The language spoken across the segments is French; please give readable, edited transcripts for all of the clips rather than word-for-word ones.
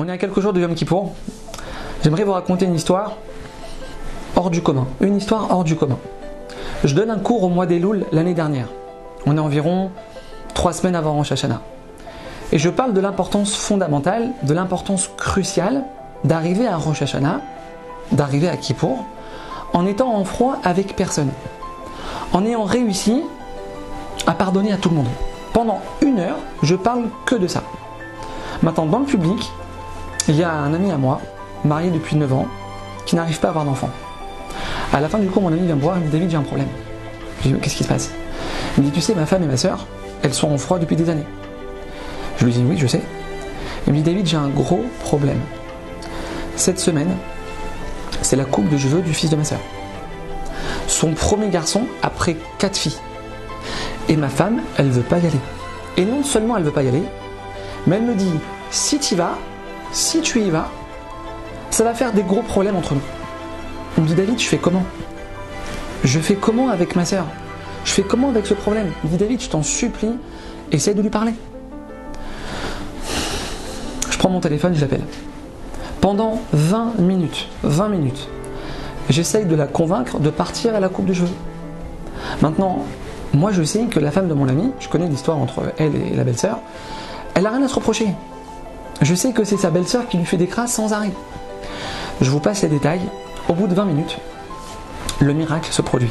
On est à quelques jours de Yom Kippour. J'aimerais vous raconter une histoire hors du commun. Une histoire hors du commun. Je donne un cours au mois d'Elul l'année dernière. On est environ 3 semaines avant Rosh Hashanah. Et je parle de l'importance fondamentale, de l'importance cruciale d'arriver à Rosh Hashanah, d'arriver à Kippour, en étant en froid avec personne. En ayant réussi à pardonner à tout le monde. Pendant 1 heure, je parle que de ça. Maintenant, dans le public, il y a un ami à moi, marié depuis 9 ans, qui n'arrive pas à avoir d'enfant. À la fin du cours, mon ami vient me voir et me dit « David, j'ai un problème. » Je lui dis « Qu'est-ce qui se passe ?» Il me dit « Tu sais, ma femme et ma soeur, elles sont en froid depuis des années. » Je lui dis « Oui, je sais. » Il me dit « David, j'ai un gros problème. Cette semaine, c'est la coupe de cheveux du fils de ma soeur. Son premier garçon après 4 filles. Et ma femme, elle veut pas y aller. Et non seulement elle veut pas y aller, mais elle me dit « Si tu y vas, si tu y vas, ça va faire des gros problèmes entre nous. » Il me dit « David, je fais comment? Je fais comment avec ma soeur? Je fais comment avec ce problème? » Il me dit « David, je t'en supplie, essaie de lui parler. » Je prends mon téléphone, je l'appelle. Pendant 20 minutes, j'essaye de la convaincre de partir à la coupe de cheveux. Maintenant, moi je sais que la femme de mon ami, je connais l'histoire entre elle et la belle-sœur, elle n'a rien à se reprocher. Je sais que c'est sa belle-sœur qui lui fait des crasses sans arrêt. Je vous passe les détails. Au bout de 20 minutes, le miracle se produit.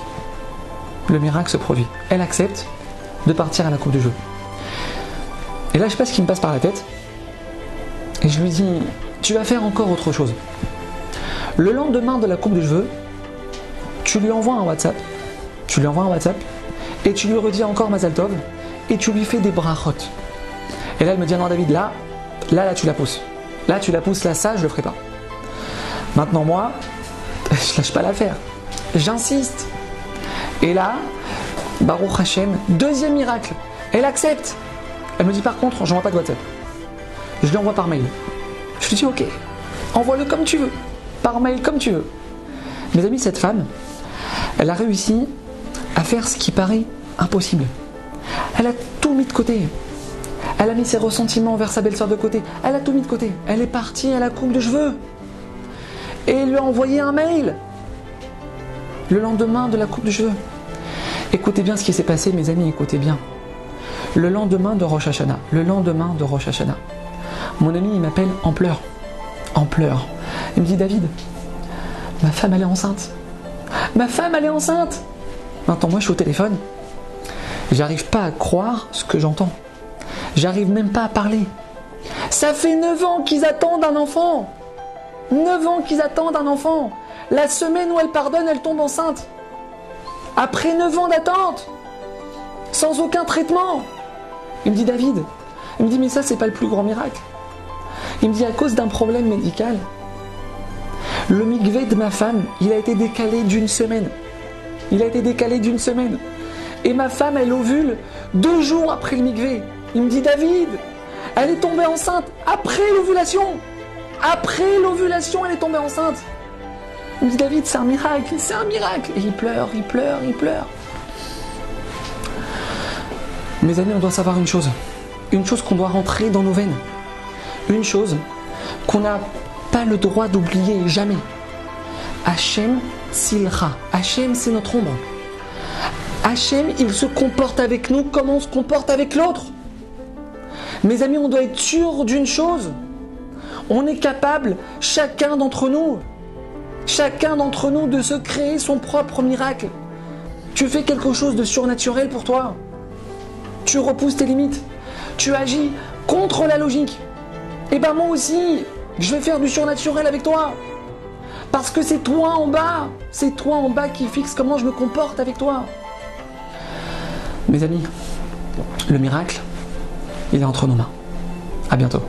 Le miracle se produit. Elle accepte de partir à la coupe de cheveux. Et là, je sais pas ce qui me passe par la tête. Et je lui dis, tu vas faire encore autre chose. Le lendemain de la coupe de cheveux, tu lui envoies un WhatsApp. Et tu lui redis encore Mazal Tov. Et tu lui fais des brachot. Et là, elle me dit, non David, là, tu la pousses. Là, ça, je le ferai pas. Maintenant, moi, je lâche pas l'affaire. J'insiste. Et là, Baruch Hashem, deuxième miracle. Elle accepte. Elle me dit, par contre, je n'envoie pas de WhatsApp. Je lui envoie par mail. Je lui dis, ok, envoie-le comme tu veux. Par mail, comme tu veux. Mes amis, cette femme, elle a réussi à faire ce qui paraît impossible. Elle a tout mis de côté. Elle a mis ses ressentiments envers sa belle-sœur de côté. Elle a tout mis de côté. Elle est partie à la coupe de cheveux. Et elle lui a envoyé un mail. Le lendemain de la coupe de cheveux. Écoutez bien ce qui s'est passé, mes amis, écoutez bien. Le lendemain de Rosh Hashanah. Mon ami, il m'appelle en pleurs. Il me dit, David, ma femme, elle est enceinte. Maintenant, moi, je suis au téléphone. J'arrive pas à croire ce que j'entends. J'arrive même pas à parler. Ça fait 9 ans qu'ils attendent un enfant. 9 ans qu'ils attendent un enfant. La semaine où elle pardonne, elle tombe enceinte. Après 9 ans d'attente. Sans aucun traitement. Il me dit, David, mais ça, c'est pas le plus grand miracle. Il me dit, à cause d'un problème médical, le mikvé de ma femme, il a été décalé d'une semaine. Et ma femme, elle ovule 2 jours après le mikvé. Il me dit, David, elle est tombée enceinte après l'ovulation. Elle est tombée enceinte. Il me dit, David, c'est un miracle. Et il pleure. Mes amis, on doit savoir une chose qu'on doit rentrer dans nos veines. Une chose qu'on n'a pas le droit d'oublier jamais. Hachem Silra. Hachem, c'est notre ombre. Hachem, il se comporte avec nous comme on se comporte avec l'autre. Mes amis, on doit être sûr d'une chose. On est capable, chacun d'entre nous, de se créer son propre miracle. Tu fais quelque chose de surnaturel pour toi. Tu repousses tes limites. Tu agis contre la logique. Et ben moi aussi, je vais faire du surnaturel avec toi. Parce que c'est toi en bas qui fixe comment je me comporte avec toi. Mes amis, le miracle, il est entre nos mains. À bientôt.